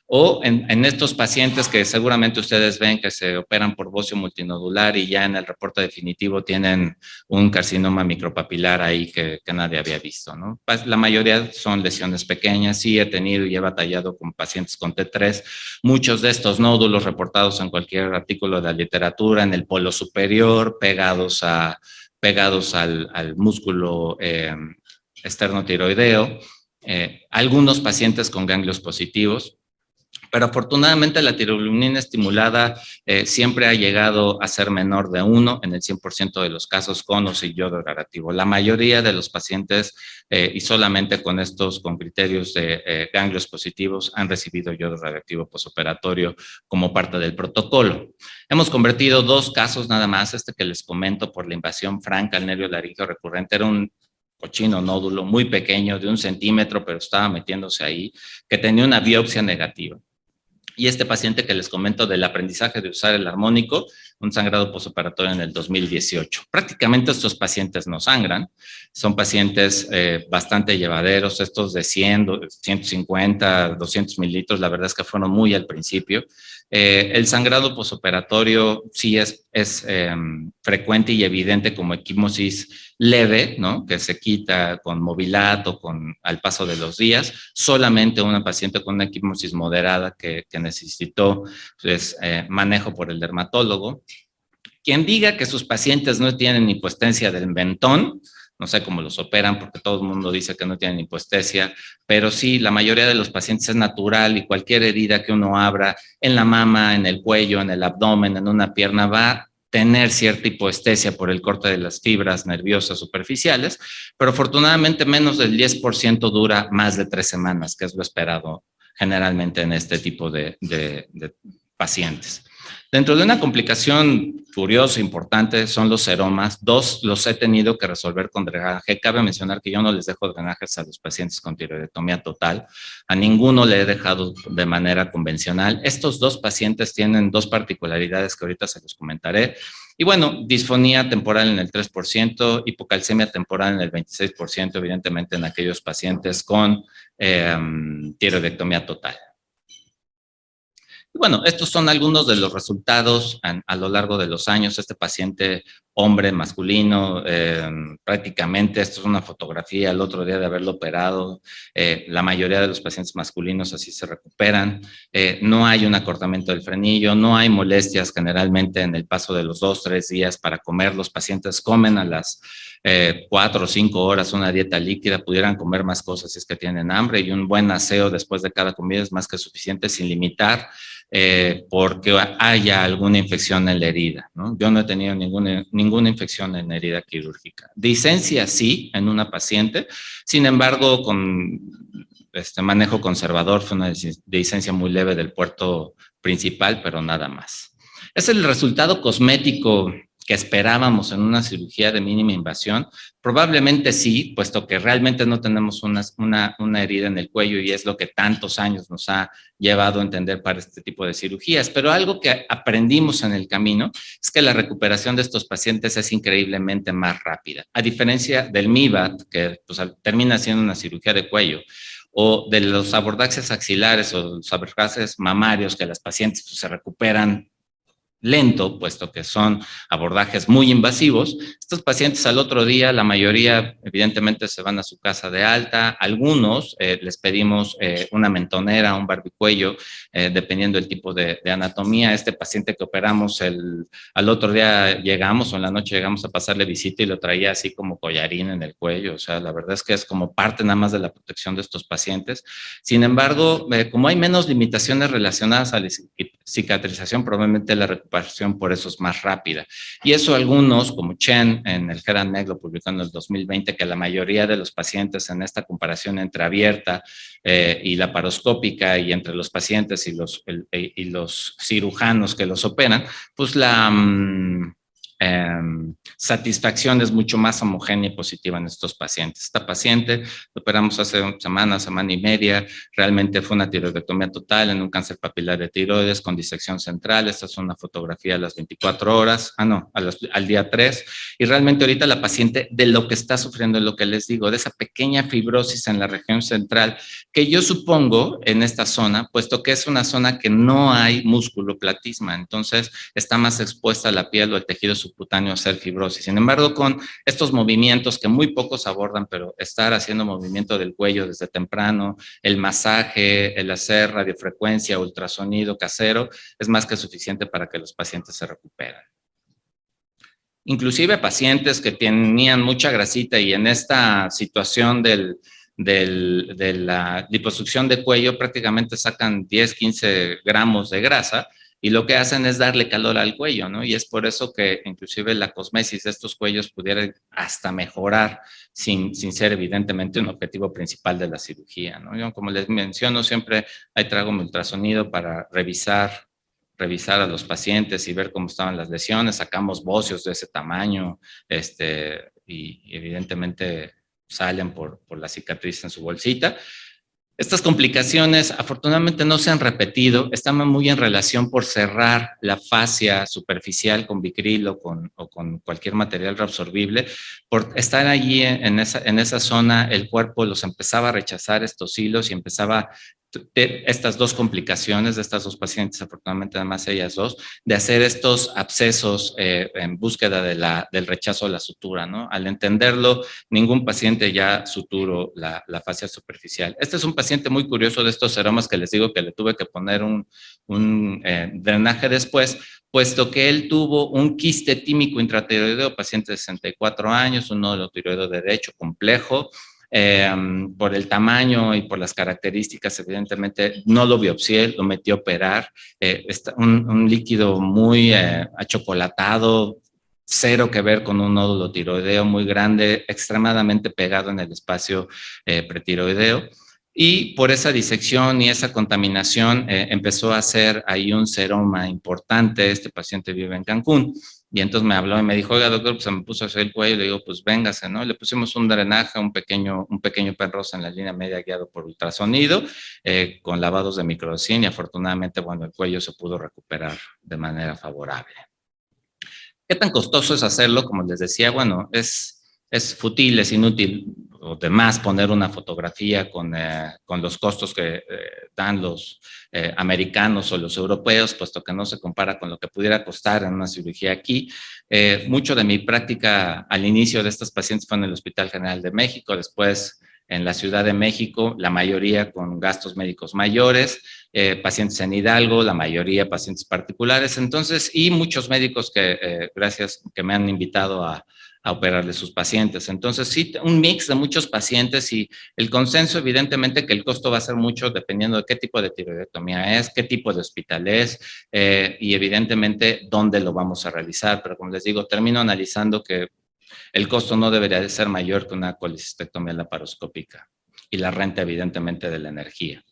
o en estos pacientes que seguramente ustedes ven que se operan por bocio multinodular y ya en el reporte definitivo tienen un carcinoma micropapilar ahí que nadie había visto, ¿no? La mayoría son lesiones pequeñas, sí he tenido y he batallado con pacientes con T3, muchos de estos nódulos reportados en cualquier artículo de la literatura, en el polo superior, pegados al músculo esternotiroideo, algunos pacientes con ganglios positivos. Pero afortunadamente la tiroglobulina estimulada siempre ha llegado a ser menor de 1 en el 100% de los casos con o sin yodo radioactivo. La mayoría de los pacientes, y solamente con criterios de ganglios positivos, han recibido yodo radioactivo posoperatorio como parte del protocolo. Hemos convertido 2 casos nada más, que les comento por la invasión franca al nervio laríngeo recurrente, era un cochino nódulo muy pequeño de 1 centímetro, pero estaba metiéndose ahí, que tenía una biopsia negativa. Y este paciente que les comento del aprendizaje de usar el armónico, un sangrado posoperatorio en el 2018. Prácticamente estos pacientes no sangran, son pacientes bastante llevaderos, estos de 100, 150, 200 mililitros, la verdad es que fueron muy al principio. El sangrado posoperatorio sí es frecuente y evidente como equimosis leve, ¿no? Que se quita con Movilat o al paso de los días. Solamente una paciente con una equimosis moderada que necesitó pues, manejo por el dermatólogo. Quien diga que sus pacientes no tienen hipoestesia del mentón, no sé cómo los operan porque todo el mundo dice que no tienen hipoestesia, pero sí, la mayoría de los pacientes es natural y cualquier herida que uno abra en la mama, en el cuello, en el abdomen, en una pierna va a tener cierta hipoestesia por el corte de las fibras nerviosas superficiales, pero afortunadamente menos del 10% dura más de 3 semanas, que es lo esperado generalmente en este tipo de pacientes. Dentro de una complicación curiosa, importante, son los seromas. 2 los he tenido que resolver con drenaje. Cabe mencionar que yo no les dejo drenajes a los pacientes con tiroidectomía total. A ninguno le he dejado de manera convencional. Estos 2 pacientes tienen 2 particularidades que ahorita se los comentaré. Y bueno, disfonía temporal en el 3%, hipocalcemia temporal en el 26%, evidentemente en aquellos pacientes con tiroidectomía total. Bueno, estos son algunos de los resultados a lo largo de los años. Este paciente hombre, masculino, prácticamente esto es una fotografía el otro día de haberlo operado, la mayoría de los pacientes masculinos así se recuperan, no hay un acortamiento del frenillo, no hay molestias generalmente en el paso de los 2-3 días para comer, los pacientes comen a las 4 o 5 horas una dieta líquida, pudieran comer más cosas si es que tienen hambre y un buen aseo después de cada comida es más que suficiente sin limitar porque haya alguna infección en la herida, ¿no? Yo no he tenido ninguna infección en herida quirúrgica. Disencia sí en una paciente, sin embargo, con manejo conservador fue una disencia muy leve del puerto principal, pero nada más. Es el resultado cosmético que esperábamos en una cirugía de mínima invasión. Probablemente sí, puesto que realmente no tenemos una herida en el cuello y es lo que tantos años nos ha llevado a entender para este tipo de cirugías. Pero algo que aprendimos en el camino es que la recuperación de estos pacientes es increíblemente más rápida. A diferencia del MIVAT, que pues, termina siendo una cirugía de cuello, o de los abordajes axilares o los abordajes mamarios que las pacientes pues, se recuperan lento, puesto que son abordajes muy invasivos. Estos pacientes al otro día, la mayoría evidentemente se van a su casa de alta, algunos les pedimos una mentonera, un barbicuello, dependiendo del tipo de anatomía. Este paciente que operamos al otro día llegamos o en la noche llegamos a pasarle visita y lo traía así como collarín en el cuello, o sea, la verdad es que es como parte nada más de la protección de estos pacientes. Sin embargo, como hay menos limitaciones relacionadas a la cicatrización, probablemente la recuperación por eso es más rápida. Y eso algunos, como Chen en el Head and Neck, lo publicó en el 2020, que la mayoría de los pacientes en esta comparación entre abierta y laparoscópica y entre los pacientes y los cirujanos que los operan, pues la satisfacción es mucho más homogénea y positiva en estos pacientes. Esta paciente lo operamos hace semana y media, realmente fue una tiroidectomía total en un cáncer papilar de tiroides con disección central. Esta es una fotografía a las 24 horas, al día 3, y realmente ahorita la paciente de lo que está sufriendo es lo que les digo, de esa pequeña fibrosis en la región central, que yo supongo en esta zona, puesto que es una zona que no hay músculo platisma, entonces está más expuesta a la piel o el tejido subcutáneo a hacer fibrosis. Sin embargo, con estos movimientos que muy pocos abordan, pero estar haciendo movimiento del cuello desde temprano, el masaje, el hacer radiofrecuencia, ultrasonido casero, es más que suficiente para que los pacientes se recuperen. Inclusive pacientes que tenían mucha grasita y en esta situación de la liposucción de cuello prácticamente sacan 10, 15 gramos de grasa y lo que hacen es darle calor al cuello, ¿no? Y es por eso que inclusive la cosmesis de estos cuellos pudiera hasta mejorar sin ser evidentemente un objetivo principal de la cirugía, ¿no? Yo, como les menciono, siempre ahí traigo mi ultrasonido para revisar a los pacientes y ver cómo estaban las lesiones, sacamos bocios de ese tamaño, y evidentemente salen por la cicatriz en su bolsita. Estas complicaciones afortunadamente no se han repetido, están muy en relación por cerrar la fascia superficial con Vicryl o con cualquier material reabsorbible. Por estar allí en esa zona, el cuerpo los empezaba a rechazar estos hilos y empezaba estas dos complicaciones de estas dos pacientes, afortunadamente además ellas dos, de hacer estos abscesos en búsqueda del rechazo a la sutura, ¿no? Al entenderlo, ningún paciente ya suturó la fascia superficial. Este es un paciente muy curioso de estos seromas que les digo que le tuve que poner un drenaje después, puesto que él tuvo un quiste tímico intratiroideo, paciente de 64 años, un nódulo tiroideo derecho complejo, por el tamaño y por las características, evidentemente no lo biopsié, lo metí a operar, un líquido muy achocolatado, cero que ver con un nódulo tiroideo muy grande, extremadamente pegado en el espacio pretiroideo. Y por esa disección y esa contaminación empezó a hacer ahí un seroma importante. Este paciente vive en Cancún. Y entonces me habló y me dijo, oiga, doctor, pues se me puso a hacer el cuello. Le digo, pues véngase, ¿no? Le pusimos un drenaje, un pequeño penroso en la línea media guiado por ultrasonido, con lavados de microdosina y afortunadamente, bueno, el cuello se pudo recuperar de manera favorable. ¿Qué tan costoso es hacerlo? Como les decía, bueno, es fútil, es inútil. o de más poner una fotografía con los costos que dan los americanos o los europeos, puesto que no se compara con lo que pudiera costar en una cirugía aquí. Mucho de mi práctica al inicio de estas pacientes fue en el Hospital General de México, después en la Ciudad de México, la mayoría con gastos médicos mayores, pacientes en Hidalgo, la mayoría pacientes particulares, entonces, y muchos médicos que, gracias, que me han invitado a operar de sus pacientes. Entonces, sí, un mix de muchos pacientes y el consenso, evidentemente, que el costo va a ser mucho dependiendo de qué tipo de tiroidectomía es, qué tipo de hospital es y, evidentemente, dónde lo vamos a realizar. Pero, como les digo, termino analizando que el costo no debería de ser mayor que una colecistectomía laparoscópica y la renta, evidentemente, de la energía.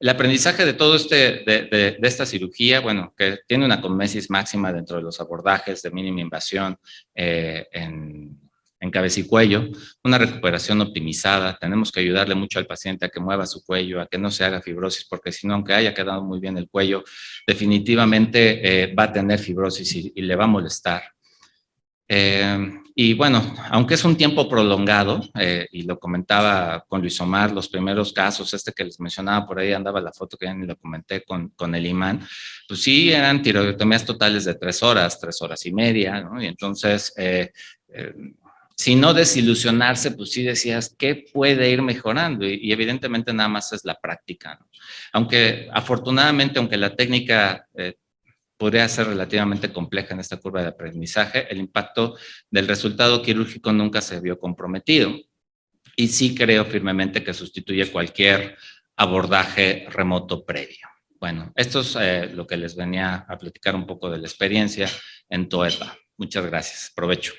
El aprendizaje de todo de esta cirugía, bueno, que tiene una conmesis máxima dentro de los abordajes de mínima invasión en cabeza y cuello, una recuperación optimizada. Tenemos que ayudarle mucho al paciente a que mueva su cuello, a que no se haga fibrosis, porque si no, aunque haya quedado muy bien el cuello, definitivamente va a tener fibrosis y le va a molestar. Y bueno, aunque es un tiempo prolongado, y lo comentaba con Luis Omar, los primeros casos, que les mencionaba por ahí, andaba la foto que ya ni lo comenté con el imán, pues sí, eran tiroidectomías totales de 3 horas y media, ¿no? Y entonces, si no desilusionarse, pues sí decías, ¿qué puede ir mejorando? Y evidentemente nada más es la práctica, ¿no? Aunque afortunadamente, aunque la técnica podría ser relativamente compleja en esta curva de aprendizaje, el impacto del resultado quirúrgico nunca se vio comprometido. Y sí creo firmemente que sustituye cualquier abordaje remoto previo. Bueno, esto es lo que les venía a platicar un poco de la experiencia en TOEPA. Muchas gracias. Provecho.